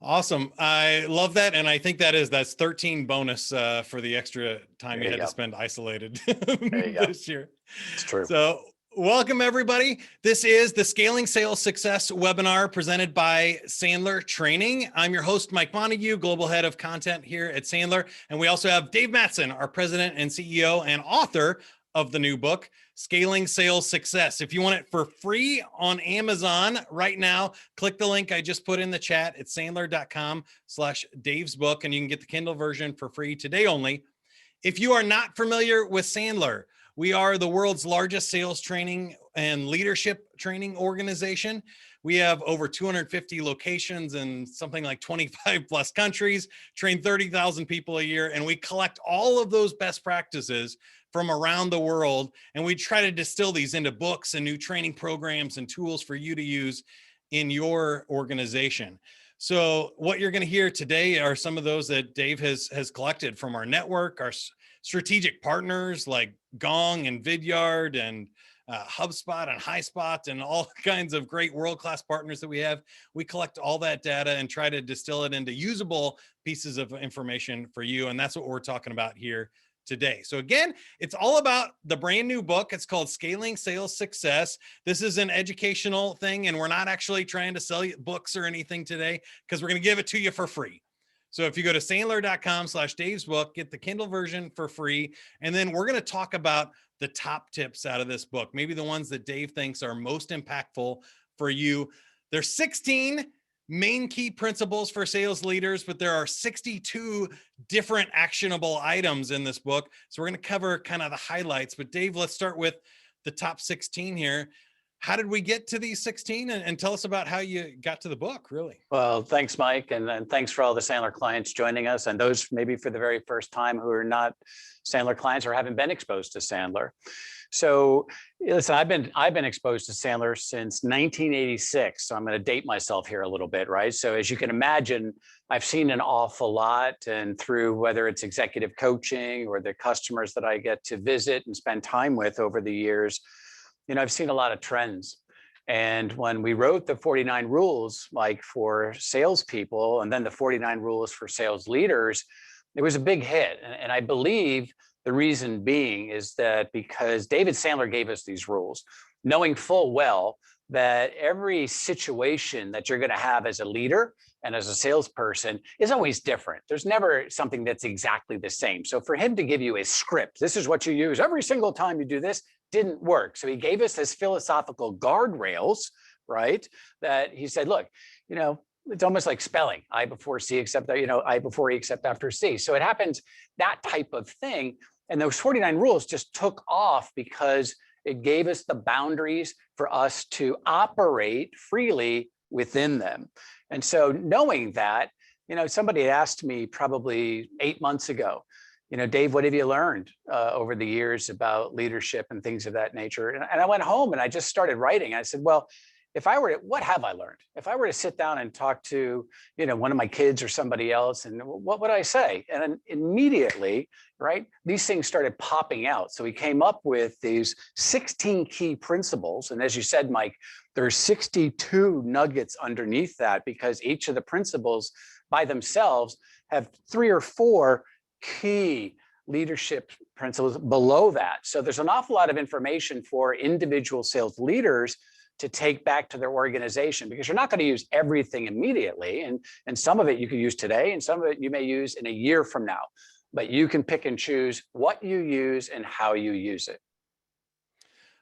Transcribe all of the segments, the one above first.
Awesome. I love that. And I think that's 13 bonus for the extra time you had to spend isolated this year. It's true. So welcome everybody. This is the Scaling Sales Success webinar presented by Sandler Training. I'm your host, Mike Montague, Global Head of Content here at Sandler. And we also have Dave Mattson, our President and CEO and author of the new book, Scaling Sales Success. If you want it for free on Amazon right now, click the link I just put in the chat. It's sandler.com/Dave's book, and you can get the Kindle version for free today only. If you are not familiar with Sandler, we are the world's largest sales training and leadership training organization. We have over 250 locations in something like 25 plus countries, train 30,000 people a year, and we collect all of those best practices from around the world, and we try to distill these into books and new training programs and tools for you to use in your organization. So what you're going to hear today are some of those that Dave has collected from our network, our strategic partners like Gong and Vidyard and HubSpot and HighSpot and all kinds of great world-class partners that we have. We collect all that data and try to distill it into usable pieces of information for you. And that's what we're talking about here today. So again, it's all about the brand new book. It's called Scaling Sales Success. This is an educational thing, and we're not actually trying to sell you books or anything today because we're going to give it to you for free. So if you go to sandler.com/Dave's book, get the Kindle version for free. And then we're going to talk about the top tips out of this book, maybe the ones that Dave thinks are most impactful for you. There's 16 main key principles for sales leaders, but there are 62 different actionable items in this book. So we're going to cover kind of the highlights. But Dave, let's start with the top 16 here. How did we get to these 16? And tell us about how you got to the book, really. Well, thanks, Mike. And thanks for all the Sandler clients joining us, and those maybe for the very first time who are not Sandler clients or haven't been exposed to Sandler. So listen, I've been exposed to Sandler since 1986. So I'm going to date myself here a little bit, right? So as you can imagine, I've seen an awful lot, and through whether it's executive coaching or the customers that I get to visit and spend time with over the years, I've seen a lot of trends. And when we wrote the 49 rules, like for salespeople, and then the 49 rules for sales leaders, it was a big hit. And I believe the reason being is that because David Sandler gave us these rules, knowing full well that every situation that you're going to have as a leader and as a salesperson is always different. There's never something that's exactly the same. So for him to give you a script, this is what you use every single time you do this, didn't work. So he gave us this philosophical guardrails, right? That he said, look, it's almost like spelling, I before C, except that, I before E, except after C. So it happens, that type of thing. And those 49 rules just took off because it gave us the boundaries for us to operate freely within them. And so knowing that, somebody asked me probably 8 months ago, Dave, what have you learned over the years about leadership and things of that nature? And I went home and I just started writing. I said, well, what have I learned? If I were to sit down and talk to, one of my kids or somebody else, and what would I say? And then immediately, right, these things started popping out. So we came up with these 16 key principles. And as you said, Mike, there's 62 nuggets underneath that, because each of the principles by themselves have 3 or 4 key leadership principles below that. So there's an awful lot of information for individual sales leaders to take back to their organization, because you're not going to use everything immediately. And some of it you can use today, and some of it you may use in a year from now. But you can pick and choose what you use and how you use it.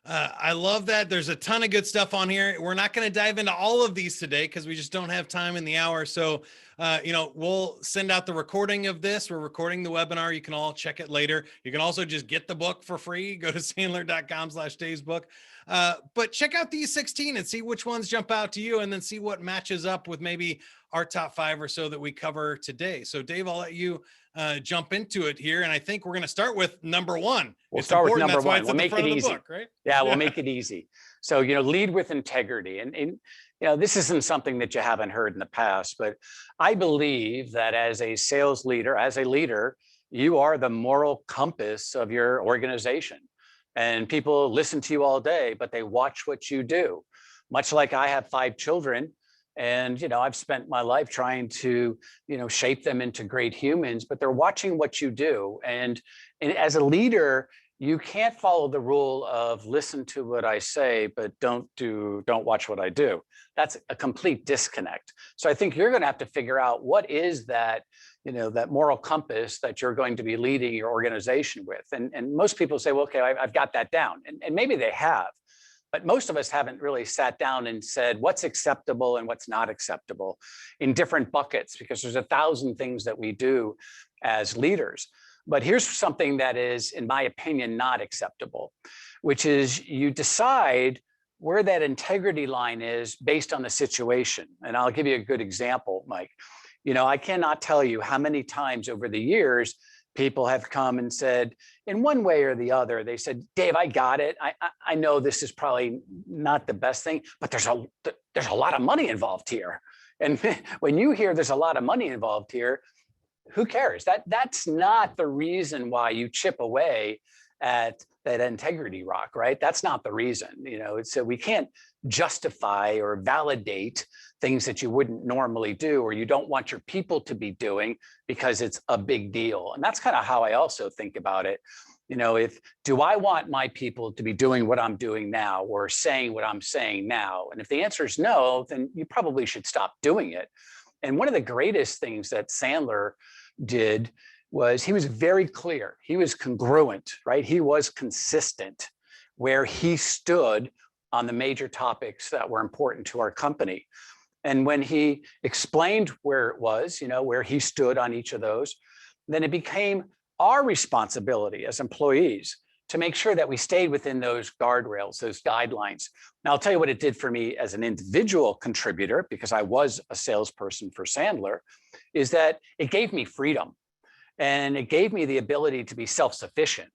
I love that. There's a ton of good stuff on here. We're not going to dive into all of these today because we just don't have time in the hour. So, we'll send out the recording of this. We're recording the webinar. You can all check it later. You can also just get the book for free. Go to sandler.com/Dave's book. But check out these 16 and see which ones jump out to you, and then see what matches up with maybe our top 5 or so that we cover today. So Dave, I'll let you jump into it here. And I think we're going to start with number 1. We'll start with number 1. We'll make it easy. Book, right? Yeah, we'll make it easy. So, lead with integrity. And this isn't something that you haven't heard in the past, but I believe that as a sales leader, as a leader, you are the moral compass of your organization. And people listen to you all day, but they watch what you do. Much like I have 5 children, And, I've spent my life trying to, shape them into great humans, but they're watching what you do. And as a leader, you can't follow the rule of listen to what I say, but don't watch what I do. That's a complete disconnect. So I think you're going to have to figure out what is that, that moral compass that you're going to be leading your organization with. And most people say, well, okay, I've got that down. And maybe they have. But most of us haven't really sat down and said what's acceptable and what's not acceptable in different buckets, because there's 1,000 things that we do as leaders. But here's something that is, in my opinion, not acceptable, which is you decide where that integrity line is based on the situation. And I'll give you a good example, Mike. I cannot tell you how many times over the years people have come and said, in one way or the other, they said, Dave, I got it. I know this is probably not the best thing, but there's a lot of money involved here. And when you hear there's a lot of money involved here, who cares? That's not the reason why you chip away at that integrity rock, right? That's not the reason. So we can't justify or validate things that you wouldn't normally do or you don't want your people to be doing because it's a big deal. And that's kind of how I also think about it. Do I want my people to be doing what I'm doing now or saying what I'm saying now? And if the answer is no, then you probably should stop doing it. And one of the greatest things that Sandler did was he was very clear. He was congruent, right? He was consistent where he stood on the major topics that were important to our company. And when he explained where it was, where he stood on each of those, then it became our responsibility as employees to make sure that we stayed within those guardrails, those guidelines. Now, I'll tell you what it did for me as an individual contributor, because I was a salesperson for Sandler, is that it gave me freedom and it gave me the ability to be self-sufficient.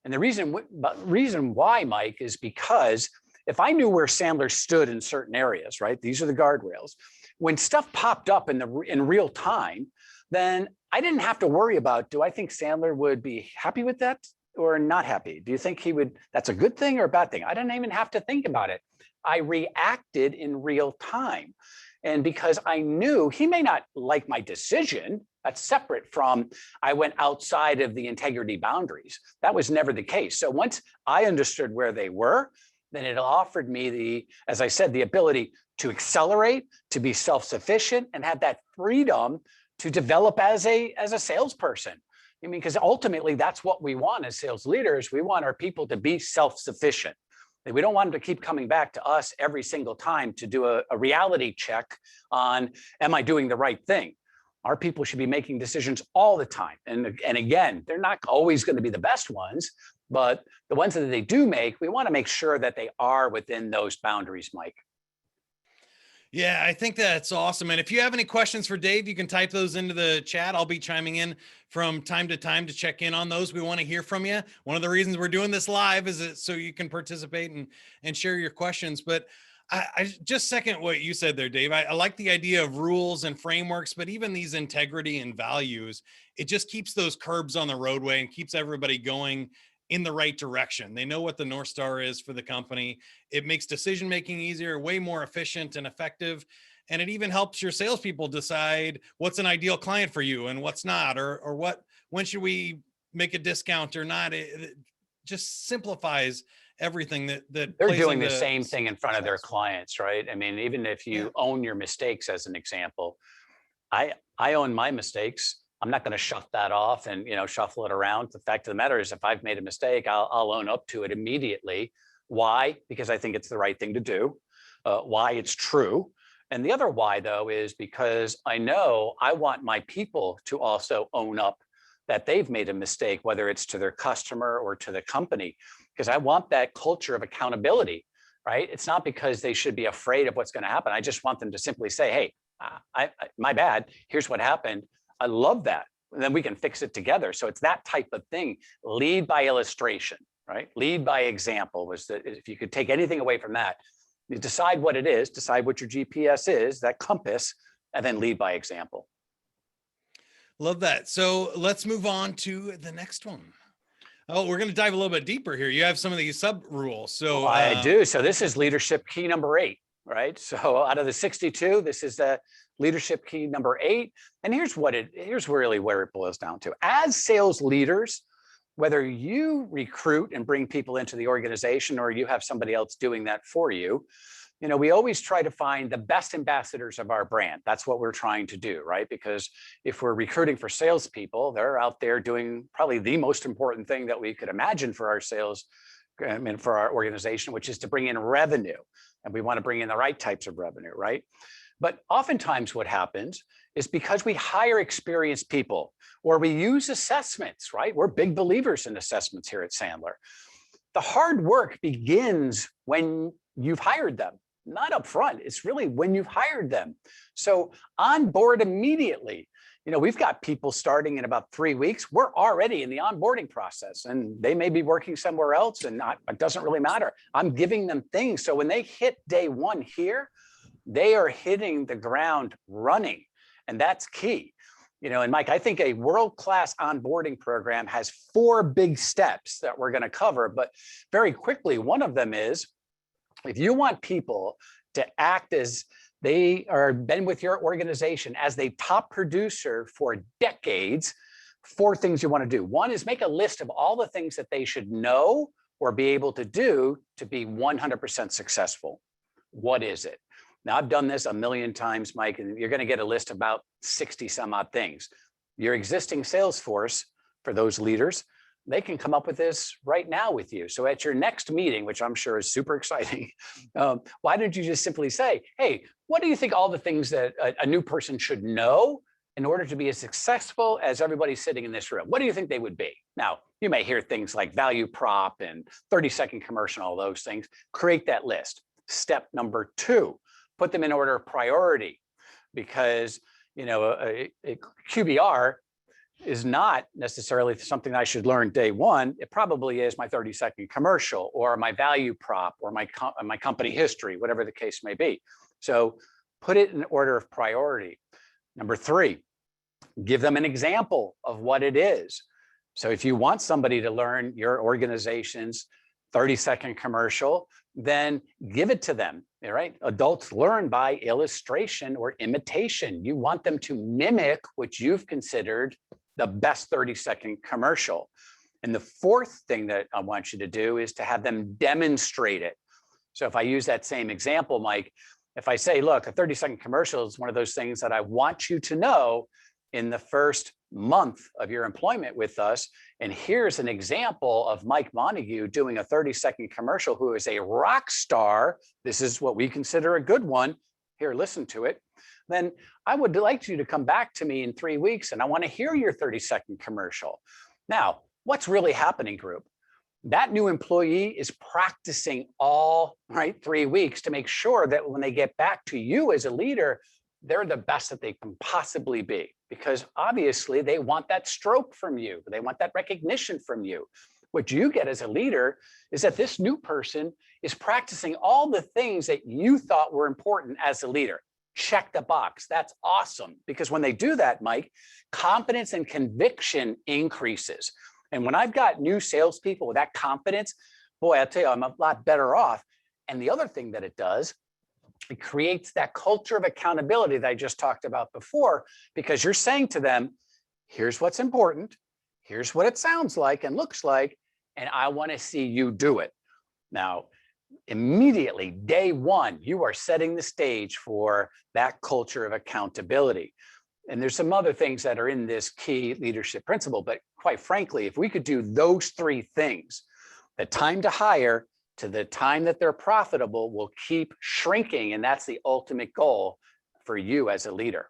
And the reason why, Mike, is because if I knew where Sandler stood in certain areas, right, these are the guardrails, when stuff popped up in real time, then I didn't have to worry about, do I think Sandler would be happy with that or not happy? Do you think he would, that's a good thing or a bad thing? I didn't even have to think about it. I reacted in real time. And because I knew he may not like my decision, that's separate from I went outside of the integrity boundaries. That was never the case. So once I understood where they were, then it offered me as I said, the ability to accelerate, to be self-sufficient and have that freedom to develop as a salesperson. I mean, because ultimately that's what we want as sales leaders. We want our people to be self-sufficient. We don't want them to keep coming back to us every single time to do a reality check on, am I doing the right thing? Our people should be making decisions all the time. And again, they're not always going to be the best ones, but the ones that they do make, we want to make sure that they are within those boundaries, Mike. Yeah, I think that's awesome. And if you have any questions for Dave, you can type those into the chat. I'll be chiming in from time to time to check in on those. We want to hear from you. One of the reasons we're doing this live is so you can participate and share your questions. But I just second what you said there, Dave. I like the idea of rules and frameworks, but even these integrity and values, it just keeps those curbs on the roadway and keeps everybody going in the right direction. They know what the North Star is for the company. It makes decision-making easier, way more efficient and effective. And it even helps your salespeople decide what's an ideal client for you and what's not, or when should we make a discount or not. It just simplifies everything that they're doing the same thing in front of their clients, right? I mean, even if you own your mistakes, as an example, I own my mistakes. I'm not going to shuff that off and, shuffle it around. The fact of the matter is, if I've made a mistake, I'll own up to it immediately. Why? Because I think it's the right thing to do. Why? It's true. And the other why, though, is because I know I want my people to also own up that they've made a mistake, whether it's to their customer or to the company, because I want that culture of accountability, right? It's not because they should be afraid of what's going to happen. I just want them to simply say, hey, my bad. Here's what happened. I love that. And then we can fix it together. So it's that type of thing. Lead by illustration, right? Lead by example was that if you could take anything away from that, you decide what it is, decide what your GPS is, that compass, and then lead by example. Love that. So let's move on to the next one. Oh, we're going to dive a little bit deeper here. You have some of these sub rules. So I do. So this is leadership key number 8. right? So out of the 62, this is the leadership key number 8. And here's really where it boils down to. As sales leaders, whether you recruit and bring people into the organization or you have somebody else doing that for you, we always try to find the best ambassadors of our brand. That's what we're trying to do, right? Because if we're recruiting for salespeople, they're out there doing probably the most important thing that we could imagine for our sales, for our organization, which is to bring in revenue. And we want to bring in the right types of revenue, right? But oftentimes what happens is because we hire experienced people or we use assessments, right? We're big believers in assessments here at Sandler. The hard work begins when you've hired them. Not up front. It's really when you've hired them. So on board immediately. We've got people starting in about 3 weeks. We're already in the onboarding process and they may be working somewhere else and it doesn't really matter. I'm giving them things. So when they hit day 1 here, they are hitting the ground running. And that's key. And Mike, I think a world-class onboarding program has 4 big steps that we're going to cover, but very quickly, one of them is, if you want people to act as they are been with your organization as the top producer for decades, 4 things you want to do. One is make a list of all the things that they should know or be able to do to be 100% successful. What is it? Now, I've done this a million times, Mike, and you're going to get a list of about 60 some odd things. Your existing sales force, for those leaders, they can come up with this right now with you. So at your next meeting, which I'm sure is super exciting, why don't you just simply say, hey, what do you think all the things that a new person should know in order to be as successful as everybody sitting in this room? What do you think they would be? Now, you may hear things like value prop and 30-second commercial, all those things. Create that list. Step number 2, put them in order of priority, because a QBR is not necessarily something I should learn day 1. It probably is my 30-second commercial or my value prop or my company history, whatever the case may be. So put it in order of priority. Number 3, give them an example of what it is. So if you want somebody to learn your organization's 30-second commercial, then give it to them, all right? Adults learn by illustration or imitation. You want them to mimic what you've considered the best 30-second commercial. And the 4th thing that I want you to do is to have them demonstrate it. So if I use that same example, Mike, if I say, look, a 30-second commercial is one of those things that I want you to know in the first month of your employment with us. And here's an example of Mike Montague doing a 30-second commercial, who is a rock star. This is what we consider a good one. Here, listen to it. Then I would like you to come back to me in 3 weeks and I want to hear your 30-second commercial. Now, what's really happening, group? That new employee is practicing all 3 weeks to make sure that when they get back to you as a leader, they're the best that they can possibly be, because obviously they want that stroke from you. They want that recognition from you. What you get as a leader is that this new person is practicing all the things that you thought were important as a leader. Check the box. That's awesome, because when they do that, Mike, confidence and conviction increases. And when I've got new salespeople with that confidence, boy, I'll tell you, I'm a lot better off. And the other thing that it does, it creates that culture of accountability that I just talked about before, because you're saying to them, here's what's important, here's what it sounds like and looks like, and I want to see you do it. Now, immediately, day 1, you are setting the stage for that culture of accountability. And there's some other things that are in this key leadership principle, but quite frankly, if we could do those 3 things, the time to hire to the time that they're profitable will keep shrinking. And that's the ultimate goal for you as a leader.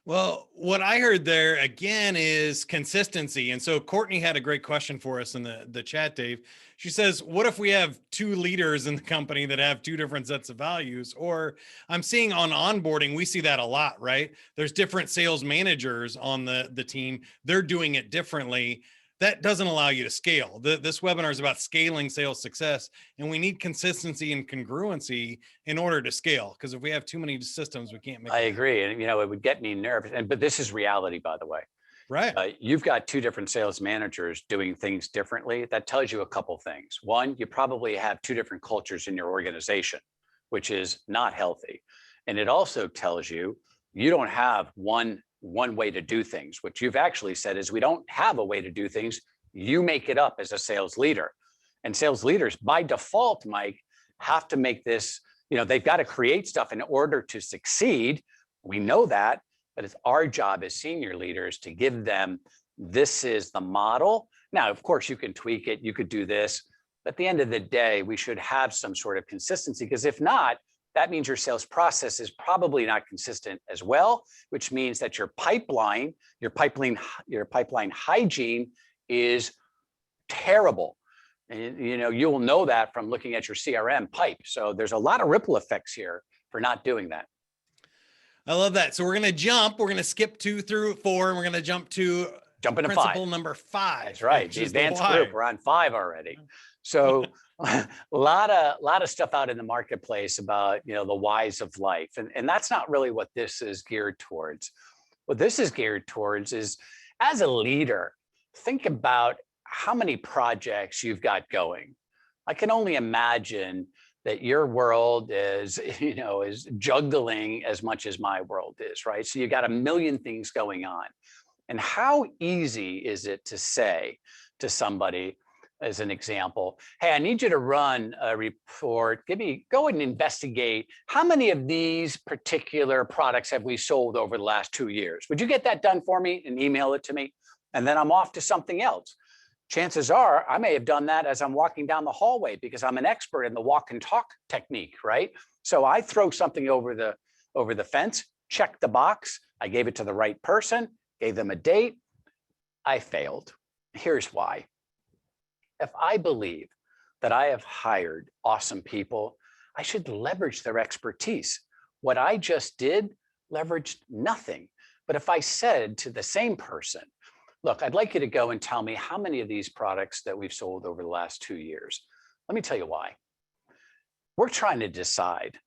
Well, what I heard there again is consistency. And so Courtney had a great question for us in the chat, Dave. She says, what if we have 2 leaders in the company that have 2 different sets of values? Or I'm seeing on onboarding, we see that a lot, right? There's different sales managers on the team. They're doing it differently. That doesn't allow you to scale. This webinar is about scaling sales success, and we need consistency and congruency in order to scale. Because if we have too many systems, we can't make. I agree, and it would get me nervous. But this is reality, by the way. Right. You've got 2 different sales managers doing things differently. That tells you a couple things. One, you probably have 2 different cultures in your organization. which is not healthy. And it also tells you you don't have one way to do things. What you've actually said is we don't have a way to do things. You make it up as a sales leader. And sales leaders by default, Mike, have to make this, they've got to create stuff in order to succeed. We know that, but it's our job as senior leaders to give them, this is the model. Now, of course, you can tweak it. You could do this. But at the end of the day, we should have some sort of consistency, because if not, that means your sales process is probably not consistent as well, which means that your pipeline hygiene is terrible. And you'll know that from looking at your CRM pipe. So there's a lot of ripple effects here for not doing that. I love that. So we're going to skip 2 through 4, and we're going to jump into principle number 5. That's right. The advanced group, we're on 5 already. So a lot of stuff out in the marketplace about, the whys of life. And that's not really what this is geared towards. What this is geared towards is, as a leader, think about how many projects you've got going. I can only imagine that your world is juggling as much as my world is, right? So you got a million things going on. And how easy is it to say to somebody, as an example, hey, I need you to run a report. Go and investigate how many of these particular products have we sold over the last 2 years. Would you get that done for me and email it to me? And then I'm off to something else. Chances are I may have done that as I'm walking down the hallway, because I'm an expert in the walk and talk technique, right? So I throw something over the fence, check the box. I gave it to the right person, gave them a date. I failed. Here's why. If I believe that I have hired awesome people, I should leverage their expertise. What I just did leveraged nothing. But if I said to the same person, look, I'd like you to go and tell me how many of these products that we've sold over the last 2 years. Let me tell you why. We're trying to decide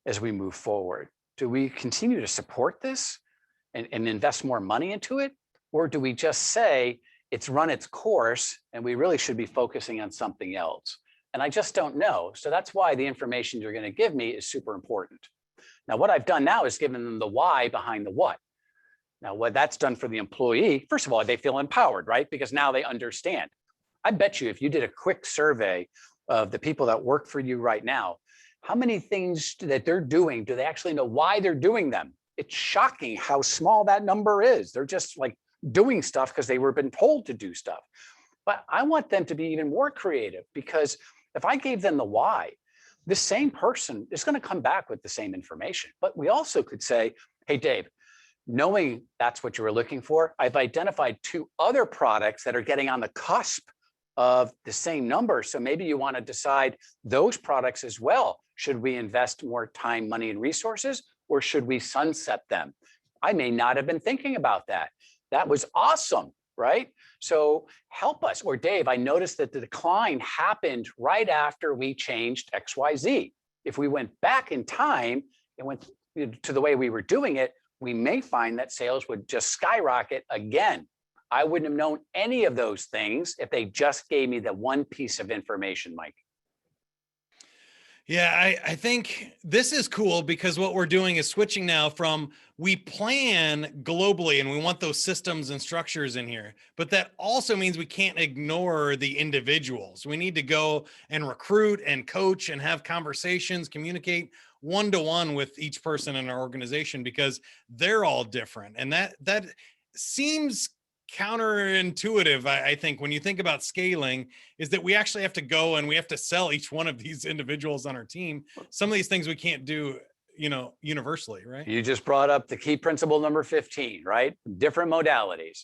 as we move forward, do we continue to support this and invest more money into it? Or do we just say it's run its course and we really should be focusing on something else? And I just don't know. So that's why the information you're going to give me is super important. Now, what I've done now is given them the why behind the what. Now, what that's done for the employee, first of all, they feel empowered, right? Because now they understand. I bet you if you did a quick survey of the people that work for you right now, how many things that they're doing, do they actually know why they're doing them? It's shocking how small that number is. They're just like doing stuff because they were been told to do stuff. But I want them to be even more creative, because if I gave them the why, this same person is going to come back with the same information. But we also could say, hey, Dave, knowing that's what you were looking for, I've identified 2 other products that are getting on the cusp of the same number. So maybe you want to decide those products as well. Should we invest more time, money, and resources, or should we sunset them? I may not have been thinking about that. That was awesome, right? So help us. Or Dave, I noticed that the decline happened right after we changed XYZ. If we went back in time and went to the way we were doing it, we may find that sales would just skyrocket again. I wouldn't have known any of those things if they just gave me the one piece of information, Mike. Yeah, I think this is cool, because what we're doing is switching now from, we plan globally and we want those systems and structures in here, but that also means we can't ignore the individuals. We need to go and recruit and coach and have conversations, communicate one-to-one with each person in our organization, because they're all different. And that seems counterintuitive, I think, when you think about scaling, is that we actually have to go and we have to sell each one of these individuals on our team. Some of these things we can't do, universally, right? You just brought up the key principle number 15, right? Different modalities.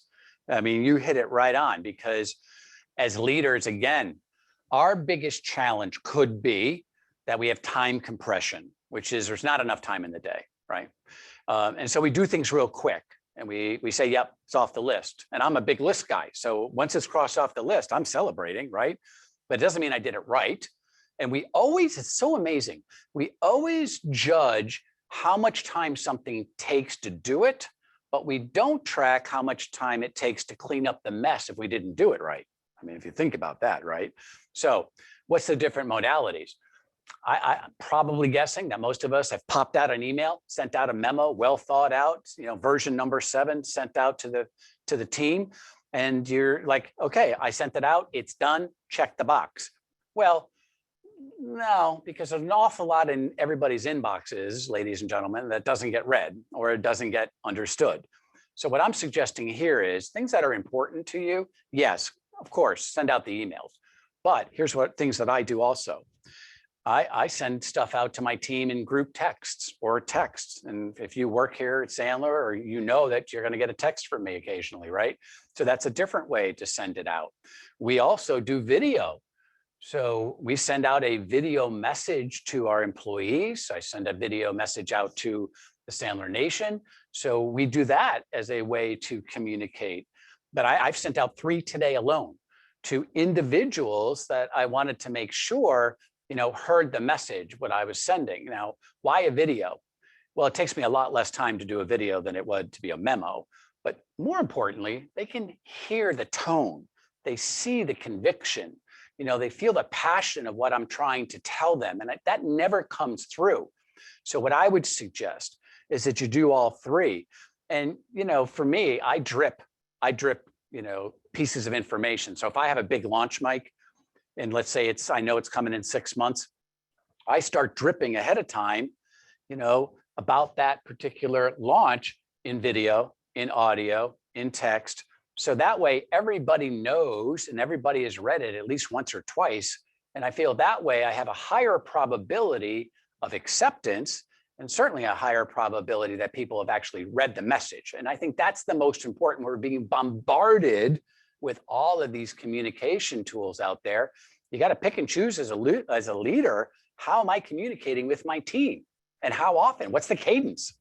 I mean, you hit it right on, because as leaders, again, our biggest challenge could be that we have time compression, which is there's not enough time in the day, right? And so we do things real quick. And we say, yep, it's off the list. And I'm a big list guy. So once it's crossed off the list, I'm celebrating, right? But it doesn't mean I did it right. And it's so amazing. We always judge how much time something takes to do it, but we don't track how much time it takes to clean up the mess if we didn't do it right. I mean, if you think about that, right? So what's the different modalities? I'm probably guessing that most of us have popped out an email, sent out a memo, well thought out, version number 7, sent out to the team. And you're like, okay, I sent it out, it's done, check the box. Well, no, because there's an awful lot in everybody's inboxes, ladies and gentlemen, that doesn't get read or it doesn't get understood. So what I'm suggesting here is things that are important to you. Yes, of course, send out the emails. But here's what things that I do also. I send stuff out to my team in group texts or texts. And if you work here at Sandler, or that you're going to get a text from me occasionally, right? So that's a different way to send it out. We also do video. So we send out a video message to our employees. I send a video message out to the Sandler Nation. So we do that as a way to communicate. But I've sent out 3 today alone to individuals that I wanted to make sure heard the message, what I was sending. Now, why a video? Well, it takes me a lot less time to do a video than it would to be a memo. But more importantly, they can hear the tone. They see the conviction. They feel the passion of what I'm trying to tell them. And that never comes through. So what I would suggest is that you do all 3. And, for me, I drip, pieces of information. So if I have a big launch, Mike, and let's say I know it's coming in 6 months, I start dripping ahead of time, about that particular launch in video, in audio, in text. So that way everybody knows and everybody has read it at least once or twice. And I feel that way I have a higher probability of acceptance and certainly a higher probability that people have actually read the message. And I think that's the most important. We're being bombarded with all of these communication tools out there. You got to pick and choose as a leader. How am I communicating with my team and how often? What's the cadence?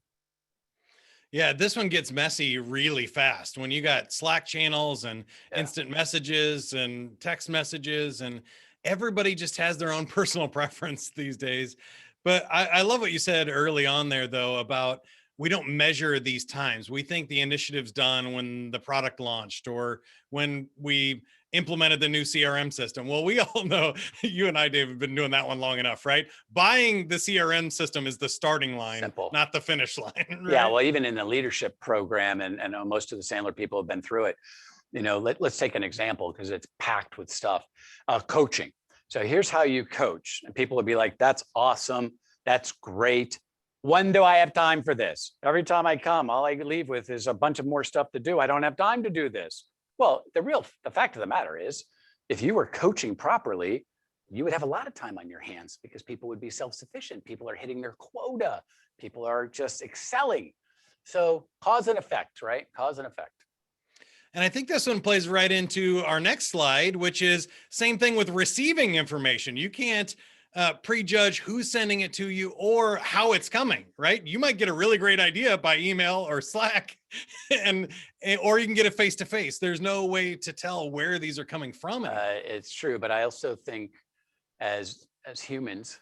Yeah, this one gets messy really fast when you got Slack channels and instant messages and text messages, and everybody just has their own personal preference these days. But I love what you said early on there, though, about we don't measure these times. We think the initiative's done when the product launched or when we implemented the new CRM system. Well, we all know, you and I, Dave, have been doing that one long enough, right? Buying the CRM system is the starting line, Simple. Not the finish line. Right? Yeah, well, even in the leadership program, and most of the Sandler people have been through it. Let's take an example because it's packed with stuff. Coaching. So here's how you coach. And people would be like, that's awesome. That's great. When do I have time for this? Every time I come, all I leave with is a bunch of more stuff to do. I don't have time to do this. Well, the fact of the matter is, if you were coaching properly, you would have a lot of time on your hands because people would be self-sufficient. People are hitting their quota. People are just excelling. So cause and effect, right? Cause and effect. And I think this one plays right into our next slide, which is same thing with receiving information. You can't prejudge who's sending it to you or how it's coming, right? You might get a really great idea by email or Slack, or you can get it face-to-face. There's no way to tell where these are coming from. It's true, but I also think as humans,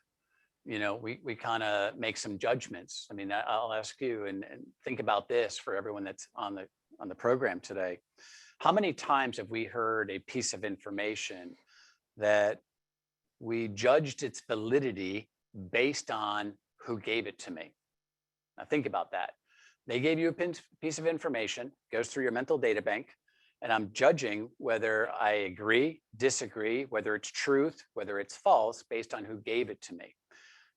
we kind of make some judgments. I mean, I'll ask you and think about this for everyone that's on the program today. How many times have we heard a piece of information that we judged its validity based on who gave it to me? Now think about that. They gave you a piece of information, goes through your mental data bank, and I'm judging whether I agree, disagree, whether it's truth, whether it's false, based on who gave it to me.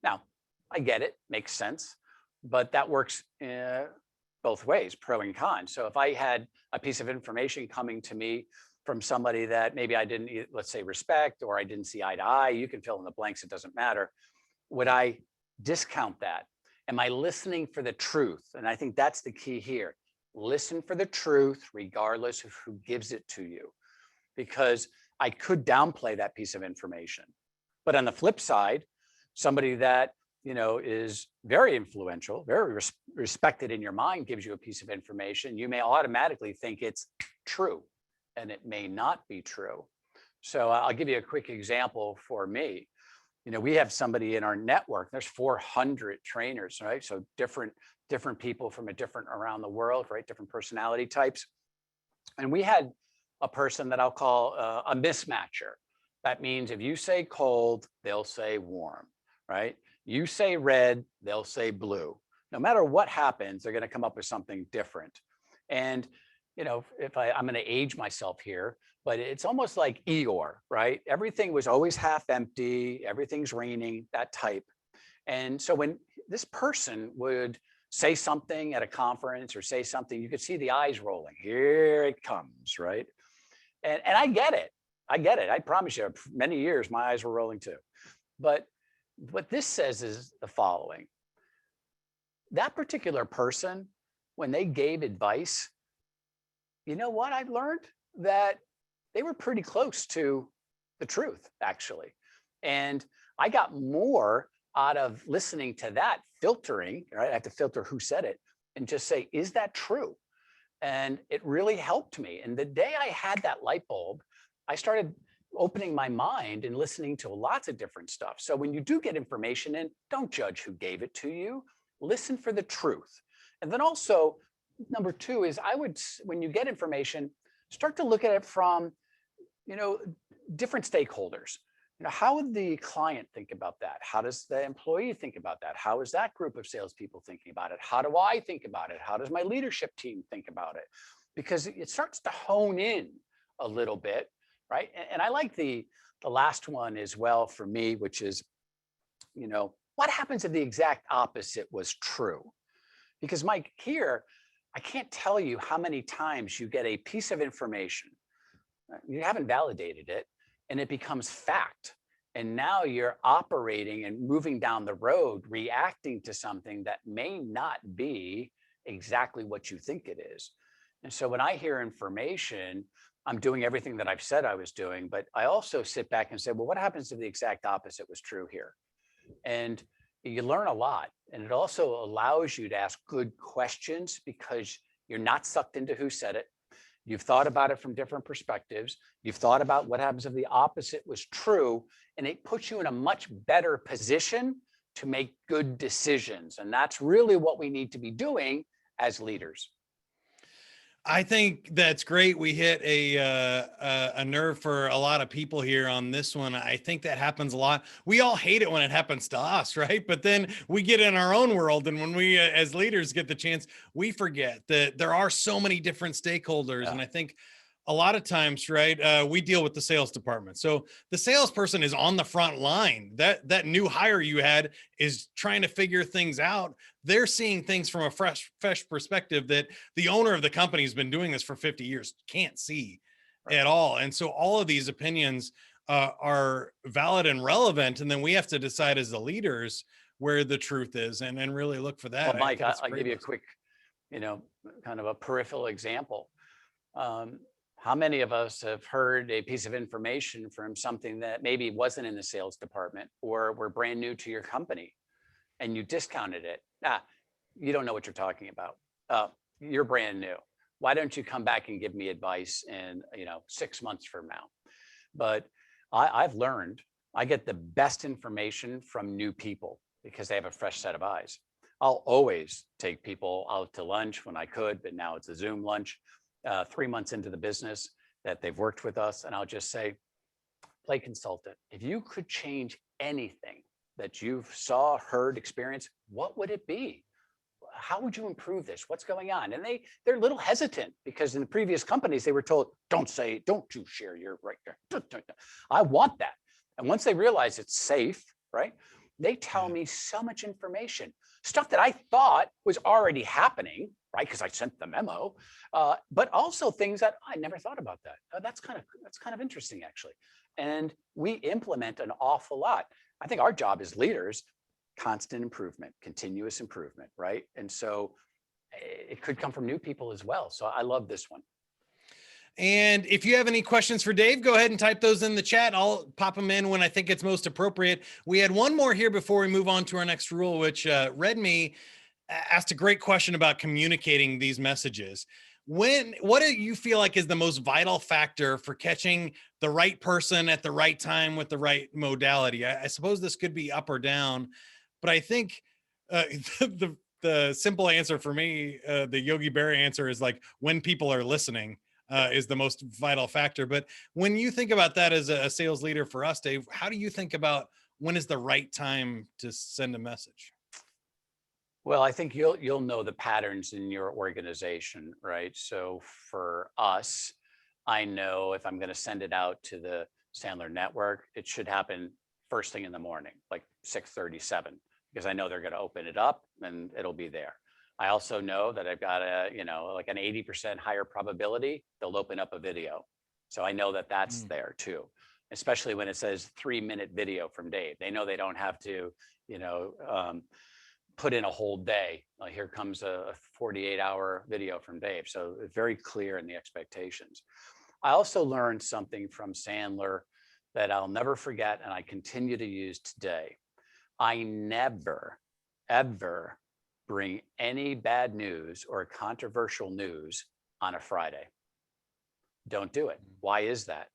Now, I get it, makes sense, but that works both ways, pro and con. So if I had a piece of information coming to me from somebody that maybe I didn't, let's say, respect, or I didn't see eye to eye, you can fill in the blanks, it doesn't matter. Would I discount that? Am I listening for the truth? And I think that's the key here. Listen for the truth, regardless of who gives it to you, because I could downplay that piece of information. But on the flip side, somebody that is very influential, very respected in your mind, gives you a piece of information, you may automatically think it's true, and it may not be true. So I'll give you a quick example for me. We have somebody in our network, there's 400 trainers, right? So different people from around the world, right? Different personality types. And we had a person that I'll call a mismatcher. That means if you say cold, they'll say warm, right? You say red, they'll say blue. No matter what happens, they're going to come up with something different. And, if I'm going to age myself here, but it's almost like Eeyore, right? Everything was always half empty, everything's raining, that type. And so when this person would say something at a conference or say something, you could see the eyes rolling. Here it comes, right? And I get it. I get it. I promise you, for many years, my eyes were rolling too. But what this says is the following. That particular person, when they gave advice, you know what I've learned? That they were pretty close to the truth, actually. And I got more out of listening to that, filtering, right? I have to filter who said it and just say, is that true? And it really helped me. And the day I had that light bulb, I started opening my mind and listening to lots of different stuff. So when you do get information in, don't judge who gave it to you. Listen for the truth. And then also, number two is when you get information, start to look at it from, different stakeholders. How would the client think about that? How does the employee think about that? How is that group of salespeople thinking about it? How do I think about it? How does my leadership team think about it? Because it starts to hone in a little bit, right? And I like the last one as well for me, which is, what happens if the exact opposite was true? Because Mike, here, I can't tell you how many times you get a piece of information, you haven't validated it, and it becomes fact. And now you're operating and moving down the road, reacting to something that may not be exactly what you think it is. And so when I hear information, I'm doing everything that I've said I was doing, but I also sit back and say, well, what happens if the exact opposite was true here? And you learn a lot. And it also allows you to ask good questions because you're not sucked into who said it. You've thought about it from different perspectives. You've thought about what happens if the opposite was true, and it puts you in a much better position to make good decisions. And that's really what we need to be doing as leaders. I think that's great. We hit a nerve for a lot of people here on this one. I think that happens a lot. We all hate it when it happens to us, right? But then we get in our own world, and when we as leaders get the chance, we forget that there are so many different stakeholders. Yeah. And I think a lot of times, right, we deal with the sales department. So the salesperson is on the front line. That new hire you had is trying to figure things out. They're seeing things from a fresh perspective that the owner of the company has been doing this for 50 years, can't see at all. And so all of these opinions are valid and relevant. And then we have to decide as the leaders where the truth is and really look for that. Well, Mike, I'll give you a quick, kind of a peripheral example. How many of us have heard a piece of information from something that maybe wasn't in the sales department or were brand new to your company and you discounted it? You don't know what you're talking about. You're brand new. Why don't you come back and give me advice in 6 months from now? But I've learned I get the best information from new people because they have a fresh set of eyes. I'll always take people out to lunch when I could, but now it's a Zoom lunch. 3 months into the business that they've worked with us, and I'll just say, play consultant. If you could change anything that you've saw, heard, experienced, what would it be? How would you improve this? What's going on? And they're a little hesitant because in the previous companies, they were told, don't you share your right there. I want that. And once they realize it's safe, right? They tell me so much information, stuff that I thought was already happening, right? Because I sent the memo, but also things that I never thought about that. That's kind of interesting, actually. And we implement an awful lot. I think our job as leaders, constant improvement, continuous improvement, right? And so it could come from new people as well. So I love this one. And if you have any questions for Dave, go ahead and type those in the chat. I'll pop them in when I think it's most appropriate. We had one more here before we move on to our next rule, which Redme asked a great question about communicating these messages. What do you feel like is the most vital factor for catching the right person at the right time with the right modality? I suppose this could be up or down, but I think the simple answer for me, the Yogi Berra answer is like when people are listening. Is the most vital factor. But when you think about that as a sales leader for us, Dave, how do you think about when is the right time to send a message? Well, I think you'll know the patterns in your organization, right? So for us, I know if I'm going to send it out to the Sandler network, it should happen first thing in the morning, like 6:37, because I know they're going to open it up and it'll be there. I also know that I've got like an 80% higher probability they'll open up a video. So I know that that's there too, especially when it says 3-minute video from Dave. They know they don't have to, put in a whole day. Here comes a 48-hour video from Dave. So it's very clear in the expectations. I also learned something from Sandler that I'll never forget, and I continue to use today. I never, ever bring any bad news or controversial news on a Friday. Don't do it. Why is that?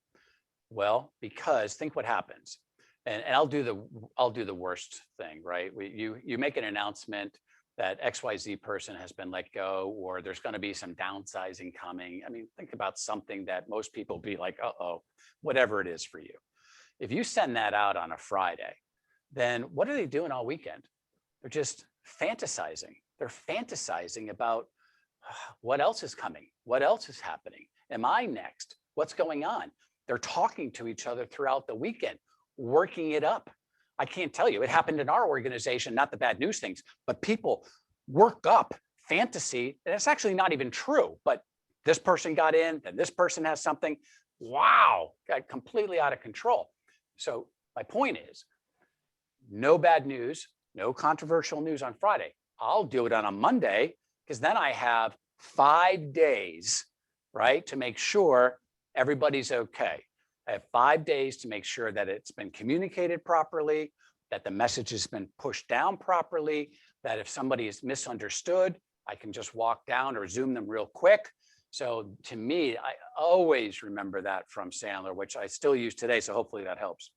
Well, because think what happens. And I'll do the worst thing, right? You make an announcement that XYZ person has been let go, or there's going to be some downsizing coming. I mean, think about something that most people be like, uh-oh, whatever it is for you. If you send that out on a Friday, then what are they doing all weekend? They're just fantasizing. They're fantasizing about what else is coming? What else is happening? Am I next? What's going on? They're talking to each other throughout the weekend, working it up. I can't tell you, it happened in our organization, not the bad news things, but people work up fantasy. And it's actually not even true, but this person got in, then this person has something. Wow, got completely out of control. So my point is, no bad news, no controversial news on Friday. I'll do it on a Monday, because then I have 5 days, right, to make sure everybody's okay. I have 5 days to make sure that it's been communicated properly, that the message has been pushed down properly, that if somebody is misunderstood, I can just walk down or Zoom them real quick. So to me, I always remember that from Sandler, which I still use today. So hopefully that helps.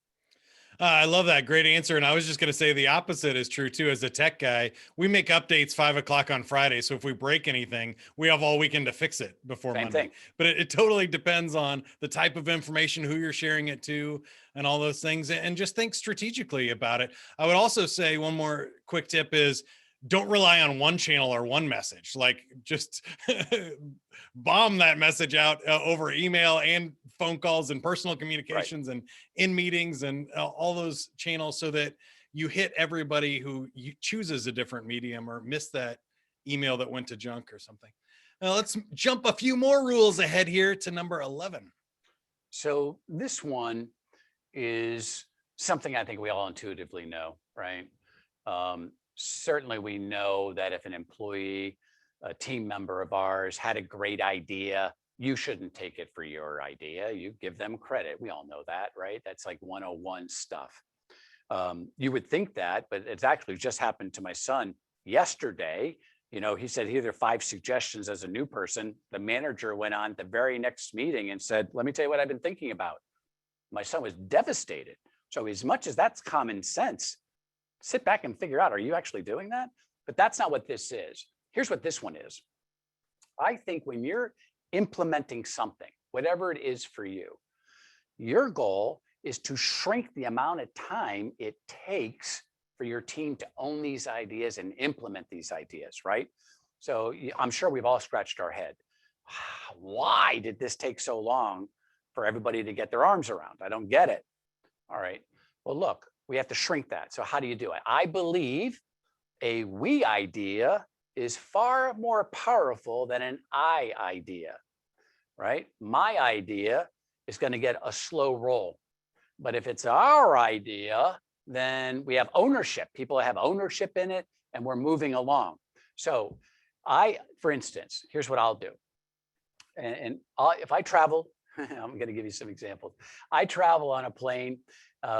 I love that. Great answer. And I was just going to say the opposite is true too. As a tech guy, we make updates 5 o'clock on Friday. So if we break anything, we have all weekend to fix it before Same Monday. thing. But it totally depends on the type of information, who you're sharing it to, and all those things. And just think strategically about it. I would also say one more quick tip is, don't rely on one channel or one message. Like, just bomb that message out over email and phone calls and personal communications, right, and in meetings and all those channels, so that you hit everybody who chooses a different medium or miss that email that went to junk or something. Now let's jump a few more rules ahead here to number 11. So this one is something I think we all intuitively know, right? Certainly we know that if an employee, a team member of ours, had a great idea, you shouldn't take it for your idea. You give them credit. We all know that, right? That's like 101 stuff. You would think that, but it's actually just happened to my son yesterday. He said here are 5 suggestions as a new person. The manager went on the very next meeting and said, let me tell you what I've been thinking about. My son was devastated. So as much as that's common sense, sit back and figure out, are you actually doing that? But that's not what this is. Here's what this one is. I think when you're implementing something, whatever it is for you, your goal is to shrink the amount of time it takes for your team to own these ideas and implement these ideas, right? So I'm sure we've all scratched our head. Why did this take so long for everybody to get their arms around? I don't get it. All right. Well, look, we have to shrink that. So how do you do it? I believe a we idea is far more powerful than an I idea, right? My idea is going to get a slow roll. But if it's our idea, then we have ownership. People have ownership in it, and we're moving along. So for instance, here's what I'll do. If I travel, I'm going to give you some examples. I travel on a plane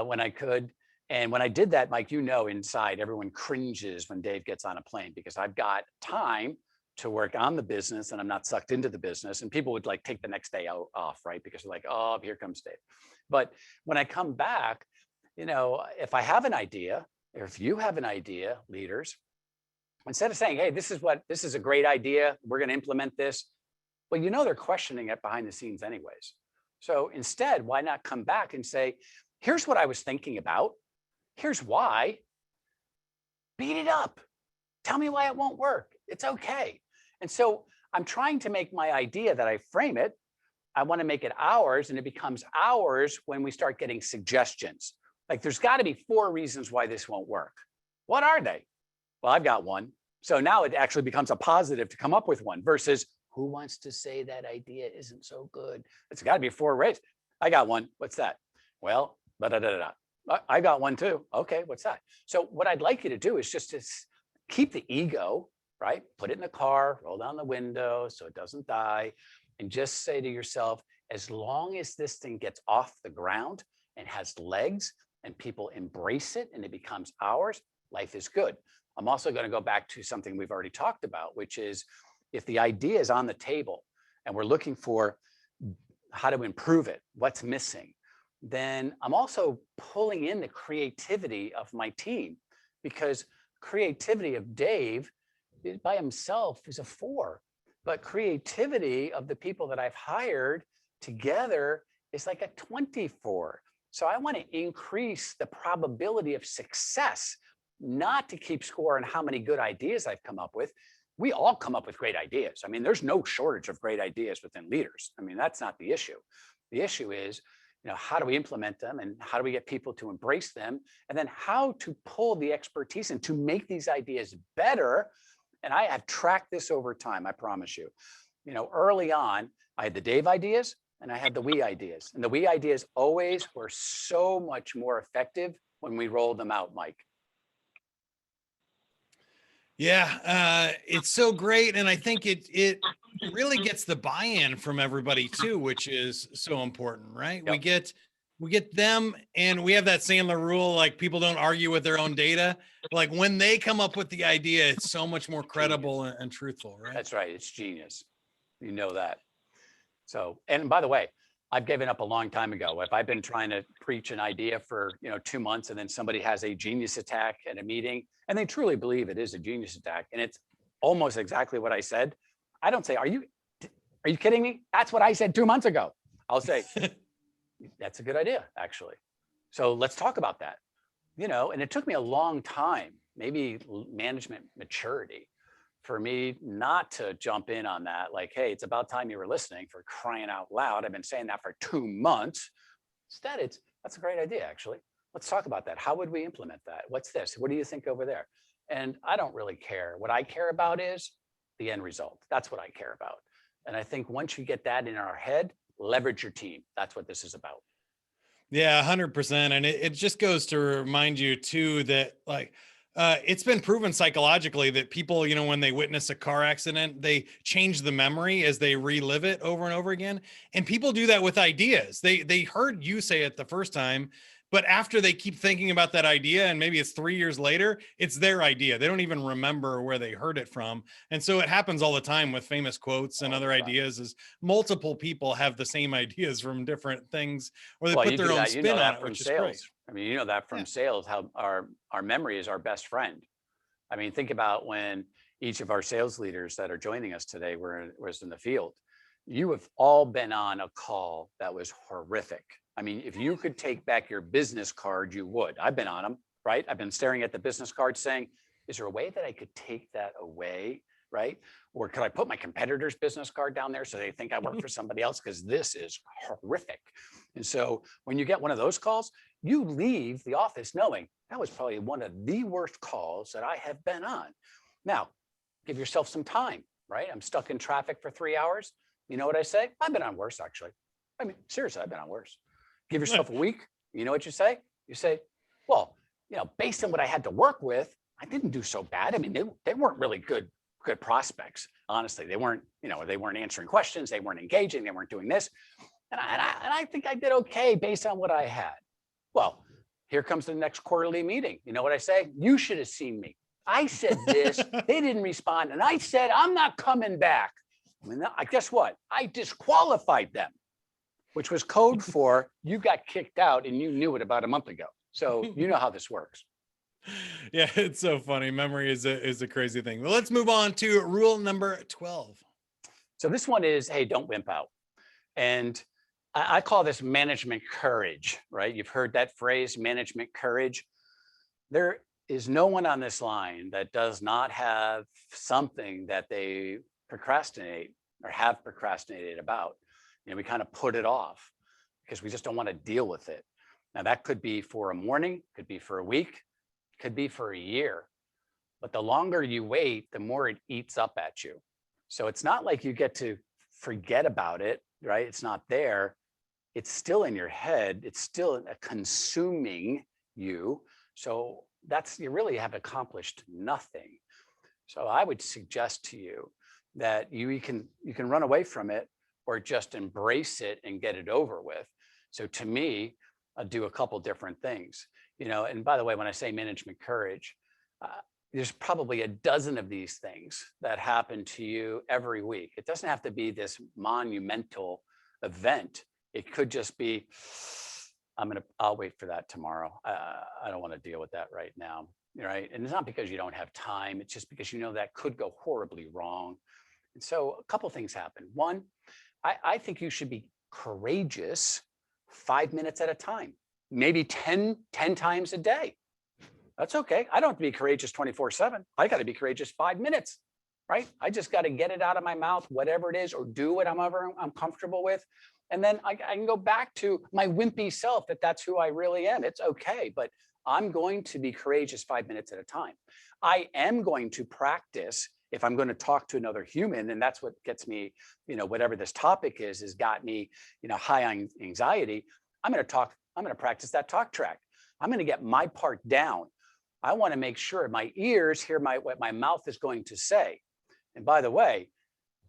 when I could. And when I did that, Mike, inside, everyone cringes when Dave gets on a plane, because I've got time to work on the business and I'm not sucked into the business. And people would like take the next day off, right? Because they're like, oh, here comes Dave. But when I come back, if I have an idea, or if you have an idea, leaders, instead of saying, hey, this is a great idea, we're going to implement this. Well, they're questioning it behind the scenes anyways. So instead, why not come back and say, here's what I was thinking about. Here's why. Beat it up. Tell me why it won't work. It's okay. And so I'm trying to make my idea that I frame it. I want to make it ours, and it becomes ours when we start getting suggestions. Like there's got to be 4 reasons why this won't work. What are they? Well, I've got one. So now it actually becomes a positive to come up with one versus who wants to say that idea isn't so good? It's got to be 4 ways. I got one. What's that? Well, I got one too. Okay, what's that? So what I'd like you to do is just to keep the ego, right? Put it in the car, roll down the window so it doesn't die, and just say to yourself, as long as this thing gets off the ground and has legs and people embrace it and it becomes ours, life is good. I'm also going to go back to something we've already talked about, which is if the idea is on the table and we're looking for how to improve it, what's missing, then I'm also pulling in the creativity of my team, because creativity of Dave by himself is a 4, but creativity of the people that I've hired together is like a 24. So I want to increase the probability of success, not to keep score on how many good ideas I've come up with. We all come up with great ideas. I mean, there's no shortage of great ideas within leaders. I mean, that's not the issue. The issue is, how do we implement them, and how do we get people to embrace them, and then how to pull the expertise and to make these ideas better. And I have tracked this over time, I promise you. Early on, I had the Dave ideas and I had the we ideas. And the we ideas always were so much more effective when we rolled them out, Mike. Yeah, it's so great. And I think it really gets the buy-in from everybody too, which is so important, right? Yep. We get them, and we have that Sandler rule, like people don't argue with their own data. Like when they come up with the idea, it's so much more credible and truthful, right? That's right. It's genius. You know that. So, and by the way, I've given up a long time ago. If I've been trying to preach an idea for 2 months, and then somebody has a genius attack at a meeting, and they truly believe it is a genius attack, and it's almost exactly what I said, I don't say, are you kidding me? That's what I said 2 months ago. I'll say, that's a good idea, actually. So let's talk about that. And it took me a long time, maybe management maturity, for me not to jump in on that. Like, hey, it's about time you were listening, for crying out loud. I've been saying that for 2 months. Instead, that's a great idea, actually. Let's talk about that. How would we implement that? What's this? What do you think over there? And I don't really care. What I care about is the end result. That's what I care about. And I think once you get that in our head, leverage your team. That's what this is about. Yeah, 100%. And it just goes to remind you too that it's been proven psychologically that people, when they witness a car accident, they change the memory as they relive it over and over again. And people do that with ideas. They heard you say it the first time, but after they keep thinking about that idea, and maybe it's 3 years later, it's their idea. They don't even remember where they heard it from. And so it happens all the time with famous quotes and other ideas, is multiple people have the same ideas from different things, or they put their own spin on it, which is great. I mean, that from sales, how our memory is our best friend. I mean, think about when each of our sales leaders that are joining us today was in the field. You have all been on a call that was horrific. I mean, if you could take back your business card, you would. I've been on them, right? I've been staring at the business card saying, is there a way that I could take that away, right? Or could I put my competitor's business card down there so they think I work for somebody else? Because this is horrific. And so when you get one of those calls, you leave the office knowing that was probably one of the worst calls that I have been on. Now, give yourself some time, right? I'm stuck in traffic for 3 hours. You know what I say? I've been on worse, actually. I mean, seriously, I've been on worse. Give yourself a week. You know what you say? You say, well, based on what I had to work with, I didn't do so bad. I mean, they weren't really good prospects. Honestly, they weren't answering questions. They weren't engaging. They weren't doing this. And I think I did okay based on what I had. Well, here comes the next quarterly meeting. You know what I say? You should have seen me. I said this, they didn't respond. And I said, I'm not coming back. I mean, guess what? I disqualified them, which was code for you got kicked out and you knew it about a month ago. So you know how this works. Yeah, it's so funny. Memory is a crazy thing. Well, let's move on to rule number 12. So this one is, hey, don't wimp out. And I call this management courage, right? You've heard that phrase, management courage. There is no one on this line that does not have something that they procrastinate or have procrastinated about. We kind of put it off because we just don't want to deal with it. Now that could be for a morning, could be for a week, could be for a year. But the longer you wait, the more it eats up at you. So it's not like you get to forget about it, right? It's not there. It's still in your head. It's still consuming you. So you really have accomplished nothing. So I would suggest to you that you can run away from it or just embrace it and get it over with. So to me, I'll do a couple different things, and by the way, when I say management courage, there's probably a dozen of these things that happen to you every week. It doesn't have to be this monumental event. It could just be, I'll wait for that tomorrow. I don't want to deal with that right now. Right. And it's not because you don't have time. It's just because that could go horribly wrong. And so a couple things happen. One, I think you should be courageous 5 minutes at a time, maybe 10 times a day. That's okay. I don't have to be courageous 24/7. I got to be courageous 5 minutes, right? I just got to get it out of my mouth, whatever it is, or do whatever I'm comfortable with. And then I can go back to my wimpy self, that's who I really am. It's okay, but I'm going to be courageous 5 minutes at a time. I am going to practice if I'm going to talk to another human, and that's what gets me, whatever this topic is got me, high on anxiety. I'm going to practice that talk track. I'm going to get my part down. I want to make sure my ears hear what my mouth is going to say. And by the way,